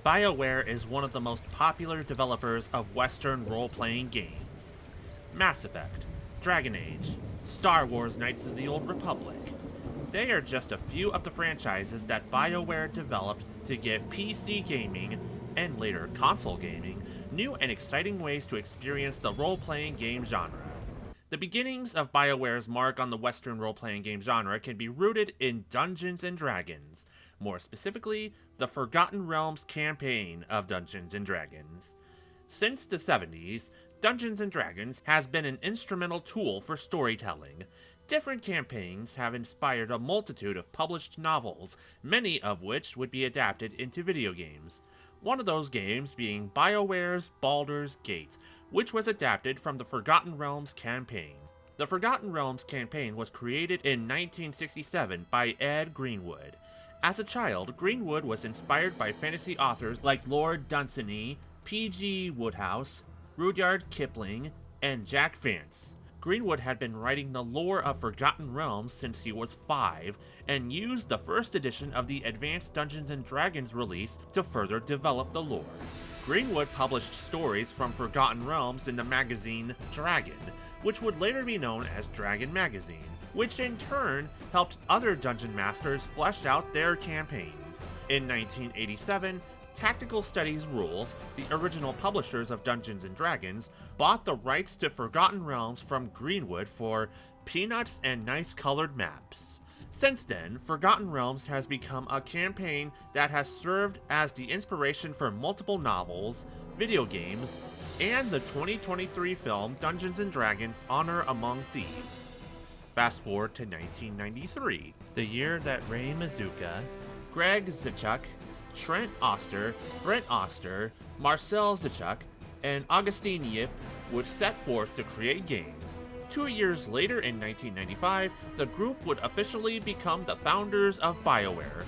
BioWare is one of the most popular developers of Western role-playing games. Mass Effect, Dragon Age, Star Wars Knights of the Old Republic. They are just a few of the franchises that BioWare developed to give PC gaming, and later console gaming, new and exciting ways to experience the role-playing game genre. The beginnings of BioWare's mark on the Western role-playing game genre can be rooted in Dungeons and Dragons, more specifically, the Forgotten Realms campaign of Dungeons and Dragons. Since the 70s, Dungeons and Dragons has been an instrumental tool for storytelling. Different campaigns have inspired a multitude of published novels, many of which would be adapted into video games. One of those games being BioWare's Baldur's Gate, which was adapted from the Forgotten Realms campaign. The Forgotten Realms campaign was created in 1967 by Ed Greenwood. As a child, Greenwood was inspired by fantasy authors like Lord Dunsany, P.G. Wodehouse, Rudyard Kipling, and Jack Vance. Greenwood had been writing the lore of Forgotten Realms since he was 5, and used the first edition of the Advanced Dungeons & Dragons release to further develop the lore. Greenwood published stories from Forgotten Realms in the magazine Dragon, which would later be known as Dragon Magazine, which in turn helped other dungeon masters flesh out their campaigns. In 1987, Tactical Studies Rules, the original publishers of Dungeons & Dragons, bought the rights to Forgotten Realms from Greenwood for peanuts and nice colored maps. Since then, Forgotten Realms has become a campaign that has served as the inspiration for multiple novels, video games, and the 2023 film Dungeons & Dragons: Honor Among Thieves. Fast forward to 1993, the year that Ray Mazuka, Greg Zichuk, Trent Oster, Brent Oster, Marcel Zichuk, and Augustine Yip would set forth to create games. 2 years later, in 1995, the group would officially become the founders of BioWare.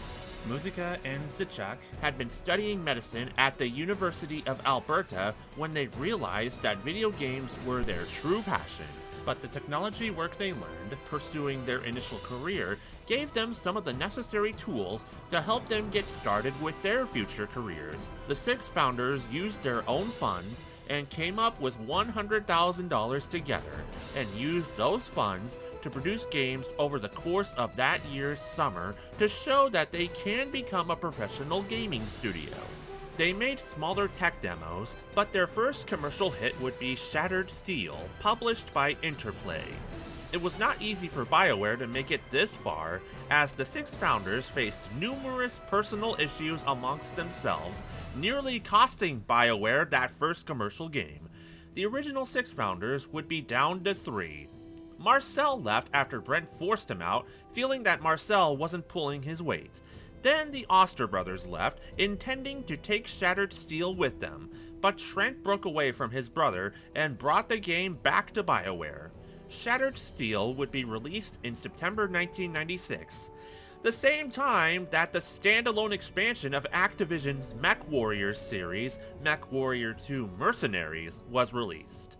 Muzyka and Zichuk had been studying medicine at the University of Alberta when they realized that video games were their true passion. But the technology work they learned, pursuing their initial career, gave them some of the necessary tools to help them get started with their future careers. The 6 founders used their own funds and came up with $100,000 together, and used those funds to produce games over the course of that year's summer to show that they can become a professional gaming studio. They made smaller tech demos, but their first commercial hit would be Shattered Steel, published by Interplay. It was not easy for BioWare to make it this far, as the 6 founders faced numerous personal issues amongst themselves, nearly costing BioWare that first commercial game. The original 6 founders would be down to 3. Marcel left after Brent forced him out, feeling that Marcel wasn't pulling his weight. Then the Oster brothers left, intending to take Shattered Steel with them, but Trent broke away from his brother and brought the game back to BioWare. Shattered Steel would be released in September 1996, the same time that the standalone expansion of Activision's MechWarrior series, MechWarrior 2 Mercenaries, was released.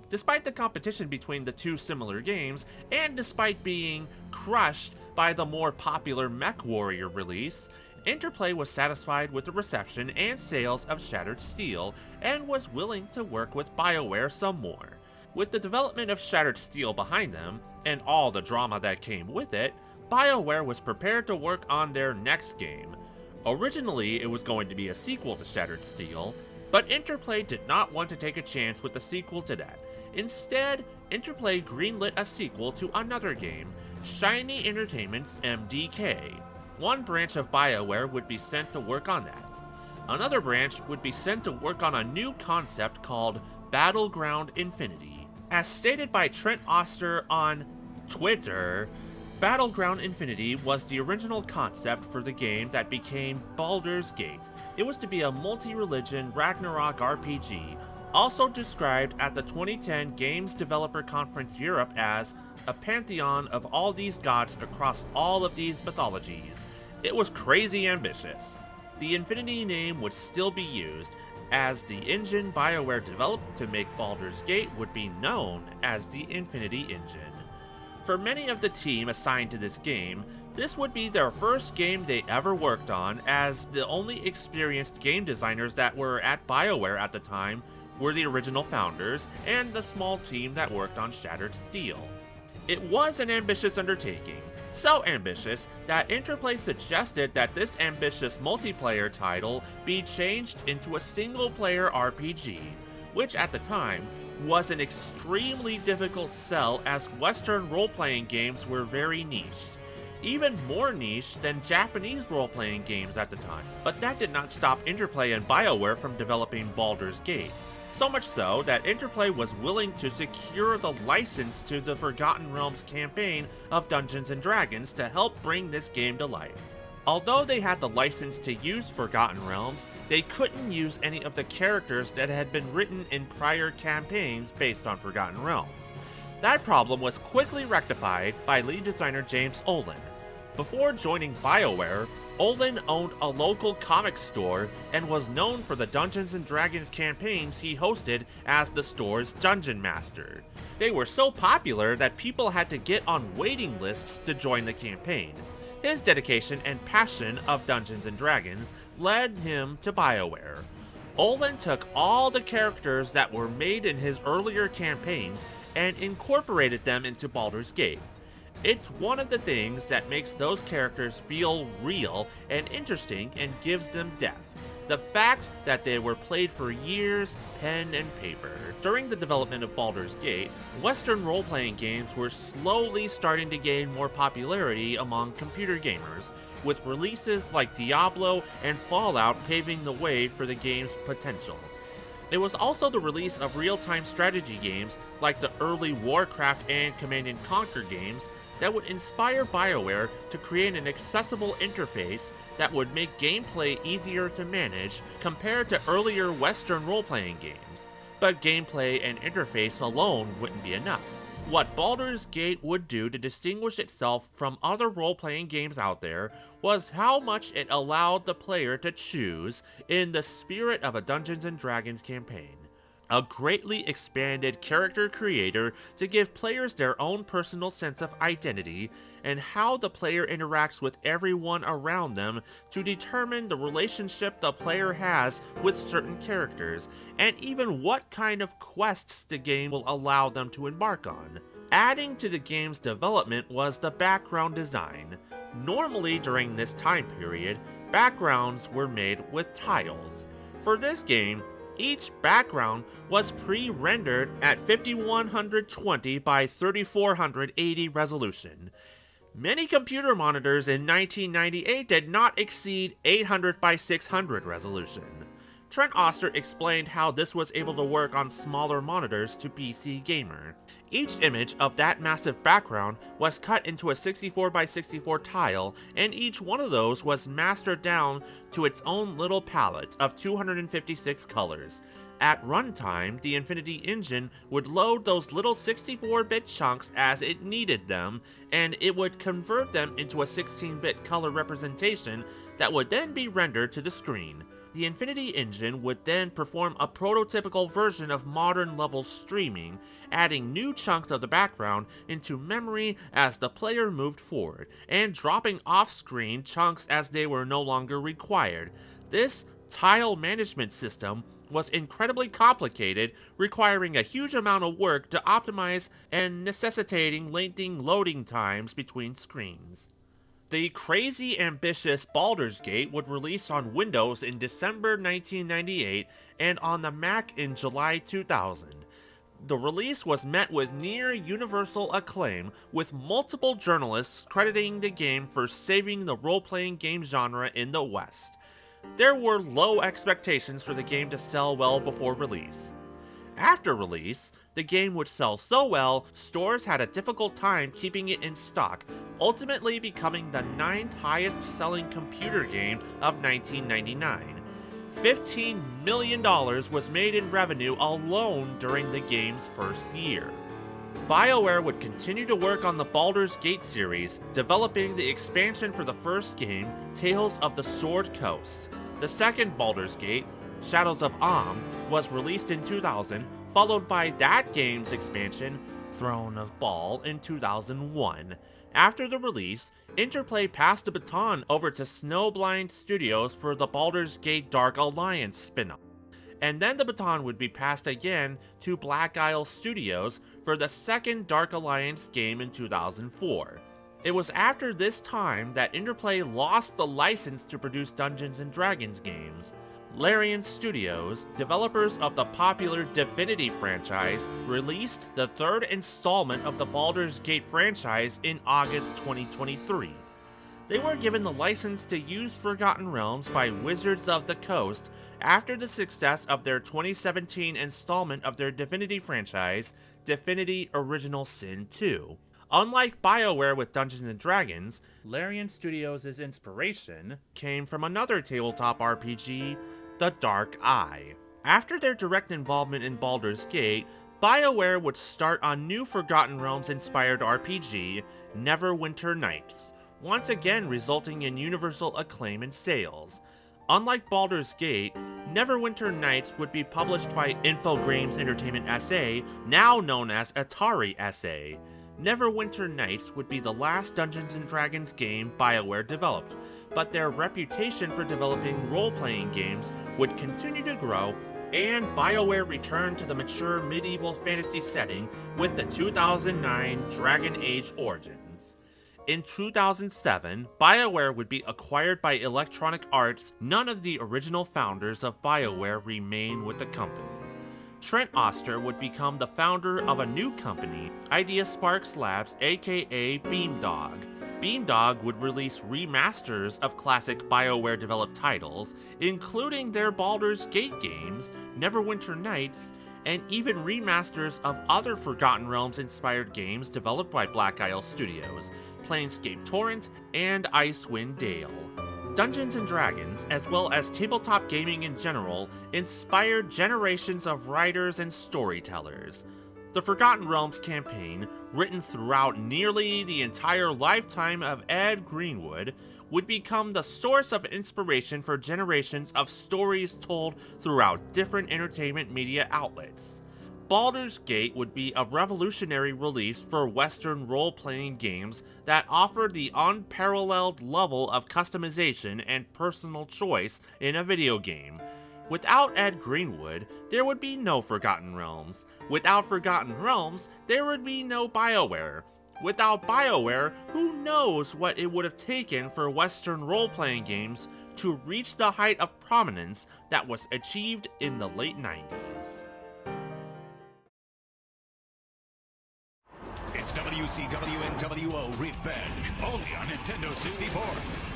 Despite the competition between the two similar games, and despite being crushed by the more popular MechWarrior release, Interplay was satisfied with the reception and sales of Shattered Steel, and was willing to work with BioWare some more. With the development of Shattered Steel behind them, and all the drama that came with it, BioWare was prepared to work on their next game. Originally, it was going to be a sequel to Shattered Steel, but Interplay did not want to take a chance with the sequel to that. Instead, Interplay greenlit a sequel to another game, Shiny Entertainment's MDK. One branch of BioWare would be sent to work on that. Another branch would be sent to work on a new concept called Battleground Infinity. As stated by Trent Oster on Twitter, Battleground Infinity was the original concept for the game that became Baldur's Gate. It was to be a multi-religion Ragnarok RPG, also described at the 2010 Games Developer Conference Europe as a pantheon of all these gods across all of these mythologies. It was crazy ambitious. The Infinity name would still be used, as the engine BioWare developed to make Baldur's Gate would be known as the Infinity Engine. For many of the team assigned to this game, This would be their first game they ever worked on, as the only experienced game designers that were at BioWare at the time were the original founders and the small team that worked on Shattered Steel. It was an ambitious undertaking, so ambitious that Interplay suggested that this ambitious multiplayer title be changed into a single-player RPG, which at the time was an extremely difficult sell as Western role-playing games were very niche. Even more niche than Japanese role-playing games at the time. But that did not stop Interplay and BioWare from developing Baldur's Gate. So much so that Interplay was willing to secure the license to the Forgotten Realms campaign of Dungeons & Dragons to help bring this game to life. Although they had the license to use Forgotten Realms, they couldn't use any of the characters that had been written in prior campaigns based on Forgotten Realms. That problem was quickly rectified by lead designer James Olin. Before joining BioWare, Olin owned a local comic store and was known for the Dungeons & Dragons campaigns he hosted as the store's Dungeon Master. They were so popular that people had to get on waiting lists to join the campaign. His dedication and passion of Dungeons & Dragons led him to BioWare. Olin took all the characters that were made in his earlier campaigns and incorporated them into Baldur's Gate. It's one of the things that makes those characters feel real and interesting and gives them depth. The fact that they were played for years, pen and paper. During the development of Baldur's Gate, Western role-playing games were slowly starting to gain more popularity among computer gamers, with releases like Diablo and Fallout paving the way for the game's potential. It was also the release of real-time strategy games like the early Warcraft and Command & Conquer games that would inspire BioWare to create an accessible interface that would make gameplay easier to manage compared to earlier Western role-playing games. But gameplay and interface alone wouldn't be enough. What Baldur's Gate would do to distinguish itself from other role-playing games out there was how much it allowed the player to choose in the spirit of a Dungeons & Dragons campaign. A greatly expanded character creator to give players their own personal sense of identity, and how the player interacts with everyone around them to determine the relationship the player has with certain characters, and even what kind of quests the game will allow them to embark on. Adding to the game's development was the background design. Normally during this time period, backgrounds were made with tiles. For this game, each background was pre-rendered at 5120 by 3480 resolution. Many computer monitors in 1998 did not exceed 800 by 600 resolution. Trent Oster explained how this was able to work on smaller monitors to PC Gamer. Each image of that massive background was cut into a 64 by 64 tile, and each one of those was mastered down to its own little palette of 256 colors. At runtime, the Infinity Engine would load those little 64-bit chunks as it needed them, and it would convert them into a 16-bit color representation that would then be rendered to the screen. The Infinity Engine would then perform a prototypical version of modern level streaming, adding new chunks of the background into memory as the player moved forward, and dropping off-screen chunks as they were no longer required. This tile management system was incredibly complicated, requiring a huge amount of work to optimize and necessitating lengthening loading times between screens. The crazy ambitious Baldur's Gate would release on Windows in December 1998 and on the Mac in July 2000. The release was met with near universal acclaim, with multiple journalists crediting the game for saving the role-playing game genre in the West. There were low expectations for the game to sell well before release. After release, the game would sell so well, stores had a difficult time keeping it in stock, ultimately becoming the 9th highest selling computer game of 1999. $15 million was made in revenue alone during the game's first year. BioWare would continue to work on the Baldur's Gate series, developing the expansion for the first game, Tales of the Sword Coast. The second Baldur's Gate, Shadows of Amn, was released in 2000, followed by that game's expansion, Throne of Ball in 2001. After the release, Interplay passed the baton over to Snowblind Studios for the Baldur's Gate Dark Alliance spin-off. And then the baton would be passed again to Black Isle Studios for the second Dark Alliance game in 2004. It was after this time that Interplay lost the license to produce Dungeons and Dragons games. Larian Studios, developers of the popular Divinity franchise, released the third installment of the Baldur's Gate franchise in August 2023. They were given the license to use Forgotten Realms by Wizards of the Coast after the success of their 2017 installment of their Divinity franchise, Divinity Original Sin 2. Unlike BioWare with Dungeons and Dragons, Larian Studios' inspiration came from another tabletop RPG, The Dark Eye. After their direct involvement in Baldur's Gate, BioWare would start a new Forgotten Realms-inspired RPG, Neverwinter Nights, once again resulting in universal acclaim and sales. Unlike Baldur's Gate, Neverwinter Nights would be published by Infogrames Entertainment SA, now known as Atari SA. Neverwinter Nights would be the last Dungeons & Dragons game BioWare developed, but their reputation for developing role-playing games would continue to grow, and BioWare returned to the mature medieval fantasy setting with the 2009 Dragon Age Origins. In 2007, BioWare would be acquired by Electronic Arts. None of the original founders of BioWare remain with the company. Trent Oster would become the founder of a new company, Idea Sparks Labs, aka Beamdog. Beamdog would release remasters of classic BioWare developed titles, including their Baldur's Gate games, Neverwinter Nights, and even remasters of other Forgotten Realms inspired games developed by Black Isle Studios, Planescape Torrent, and Icewind Dale. Dungeons & Dragons, as well as tabletop gaming in general, inspired generations of writers and storytellers. The Forgotten Realms campaign, written throughout nearly the entire lifetime of Ed Greenwood, would become the source of inspiration for generations of stories told throughout different entertainment media outlets. Baldur's Gate would be a revolutionary release for Western role-playing games that offered the unparalleled level of customization and personal choice in a video game. Without Ed Greenwood, there would be no Forgotten Realms. Without Forgotten Realms, there would be no BioWare. Without BioWare, who knows what it would have taken for Western role-playing games to reach the height of prominence that was achieved in the late 90s. It's WCW NWO Revenge, only on Nintendo 64.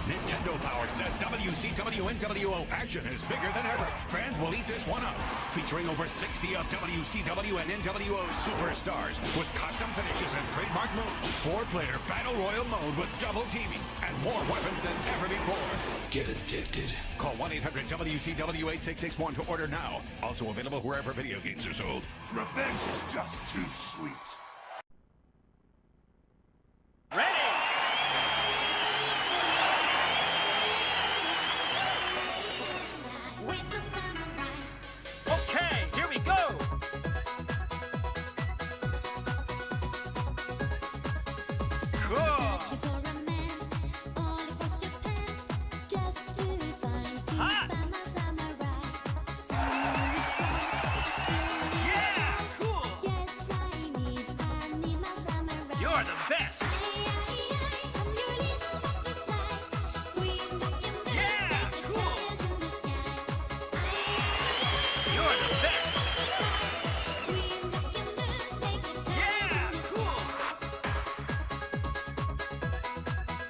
Nintendo Power says WCW NWO action is bigger than ever. Fans will eat this one up. Featuring over 60 of WCW and NWO superstars with custom finishes and trademark moves. 4-player Battle Royal mode with double teaming and more weapons than ever before. Get addicted. Call 1-800-WCW-8661 to order now. Also available wherever video games are sold. Revenge is just too sweet.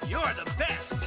You're the best!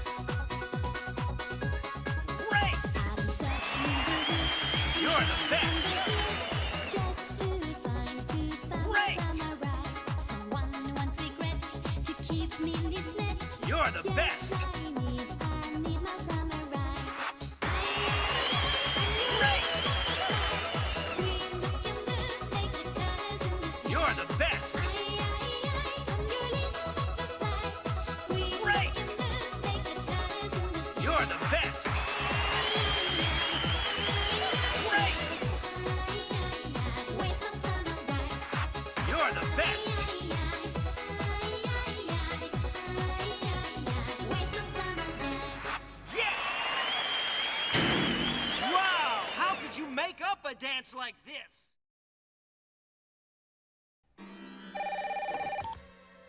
dance like this.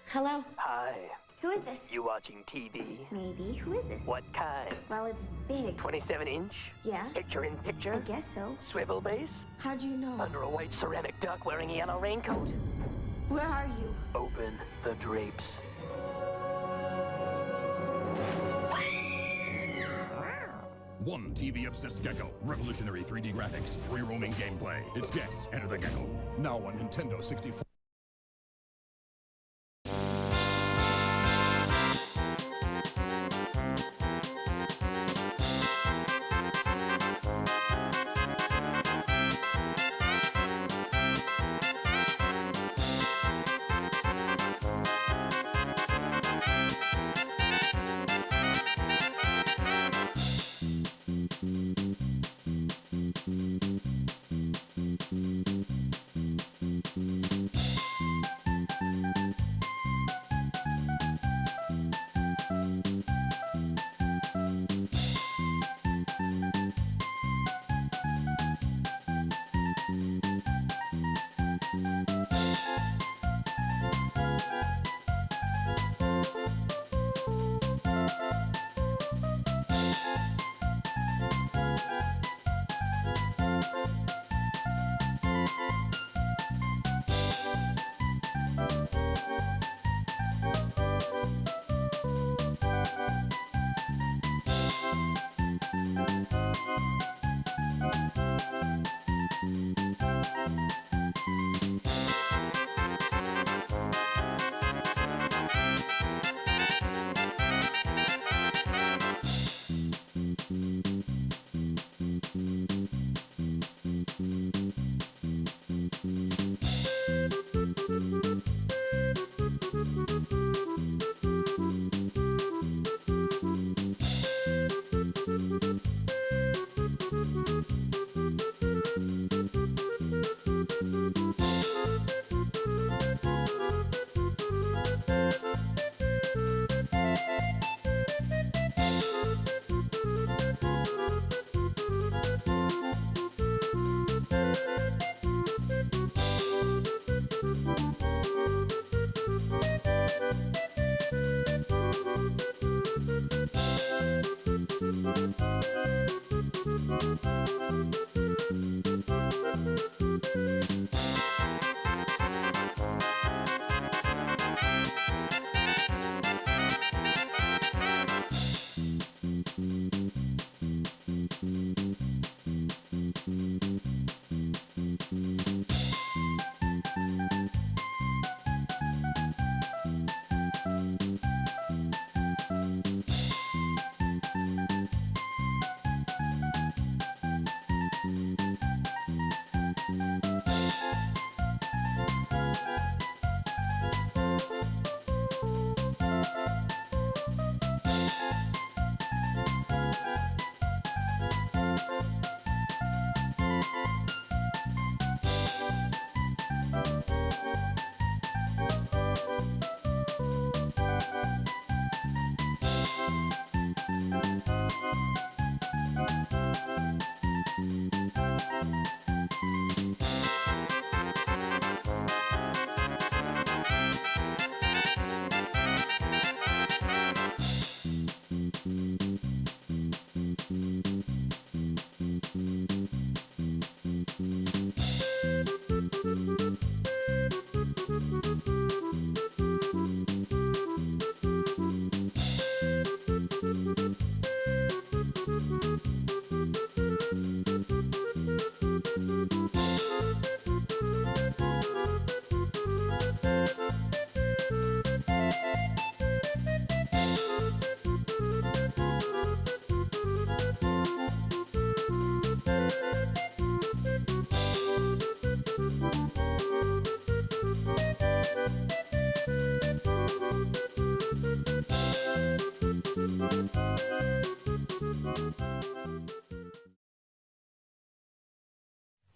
Hello? Hi. Who is this? You watching TV? Maybe. Who is this? What kind? Well, it's big. 27-inch? Yeah? Picture in picture? I guess so. Swivel base? How'd you know? Under a white ceramic duck wearing a yellow raincoat? Where are you? Open the drapes. One TV-obsessed gecko. Revolutionary 3D graphics. Free roaming gameplay. It's Guess, Enter the Gecko. Now on Nintendo 64.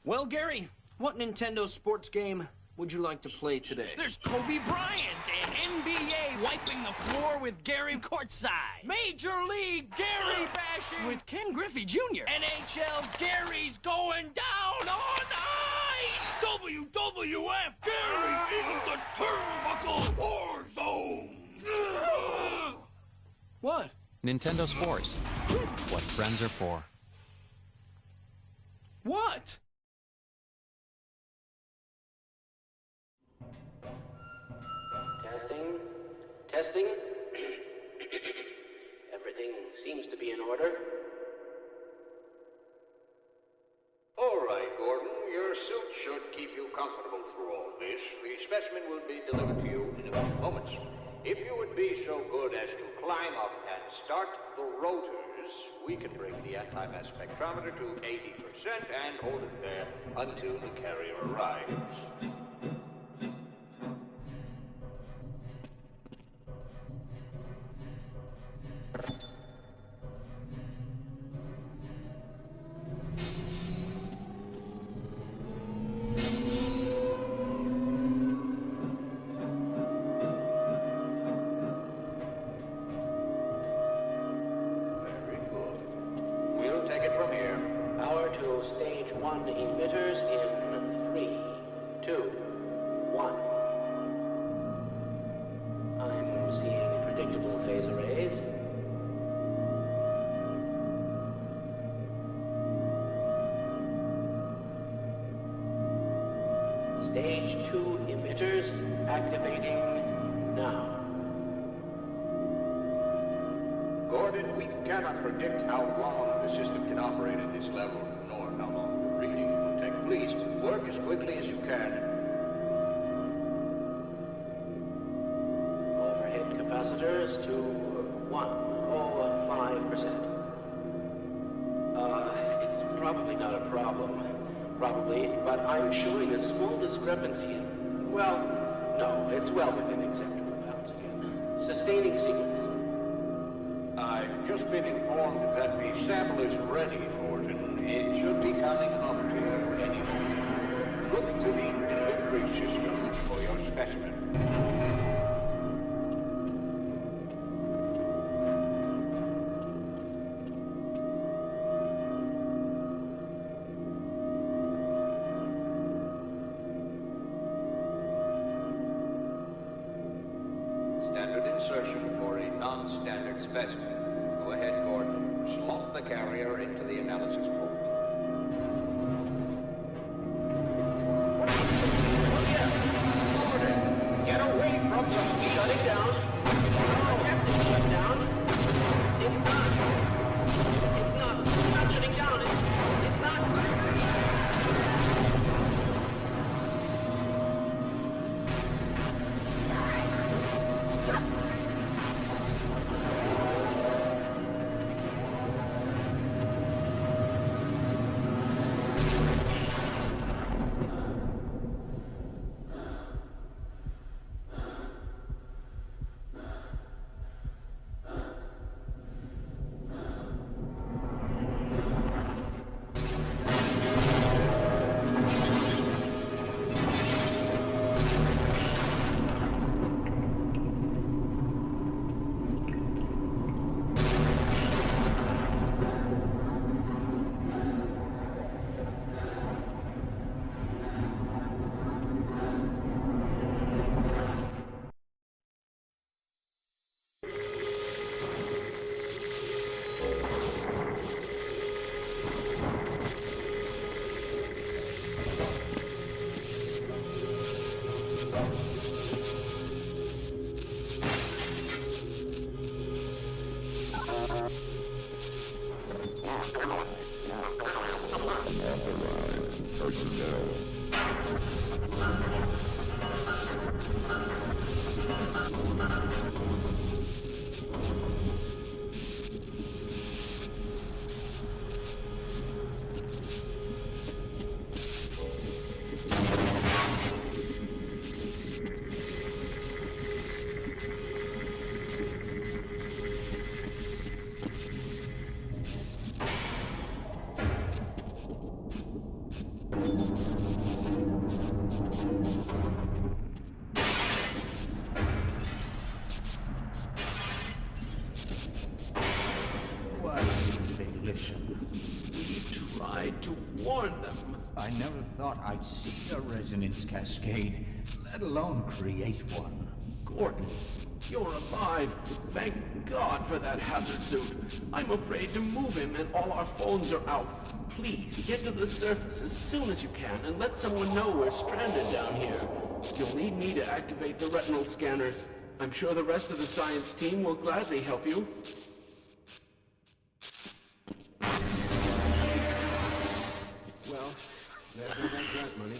Well, Gary, what Nintendo sports game would you like to play today? There's Kobe Bryant and NBA wiping the floor with Gary courtside. Major League Gary bashing with Ken Griffey Jr. NHL Gary's going down on ice. WWF Gary in the turnbuckle war zone. What? Nintendo Sports. What friends are for. What? Testing. Testing. Everything seems to be in order. All right, Gordon. Your suit should keep you comfortable through all this. The specimen will be delivered to you in a few moments. If you would be so good as to climb up and start the rotors, we can bring the anti-mass spectrometer to 80% and hold it there until the carrier arrives. Stage 1 emitters in 3, 2, 1. I'm seeing predictable phase arrays. Stage 2 emitters activating now. Gordon, we cannot predict how long the system can operate at this level, nor how long the reading will take. Please, work as quickly as you can. Overhead capacitors to 105%. It's probably not a problem. Probably, but I'm showing a small discrepancy in... Well, no, it's well within acceptable bounds again. Sustaining sequence. I've just been informed that the sample is ready, Gordon. It should be coming up to you any moment. Look to the delivery system for your specimen. Standard insertion for a non-standard specimen. Go ahead, Gordon. Slot the carrier into the analysis port. Gordon, get away from the... Shut it down. Attempt to shut down. It's not. It's not. It's not shutting down. It's not. listen. We tried to warn them. I never thought I'd see a resonance cascade, let alone create one. Gordon, you're alive. Thank God for that hazard suit. I'm afraid to move him and all our phones are out. Please, get to the surface as soon as you can and let someone know we're stranded down here. You'll need me to activate the retinal scanners. I'm sure the rest of the science team will gladly help you. Well, there goes that grant money.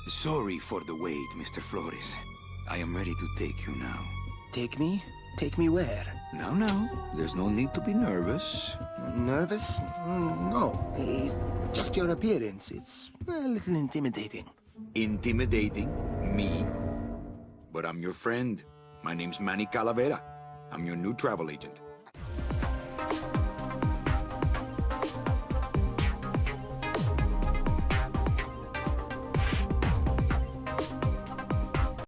Sorry for the wait, Mr. Flores. I am ready to take you now. Take me? Take me where? Now, there's no need to be nervous. Nervous? No. Just your appearance. It's a little intimidating. Intimidating? Me? But I'm your friend. My name's Manny Calavera. I'm your new travel agent.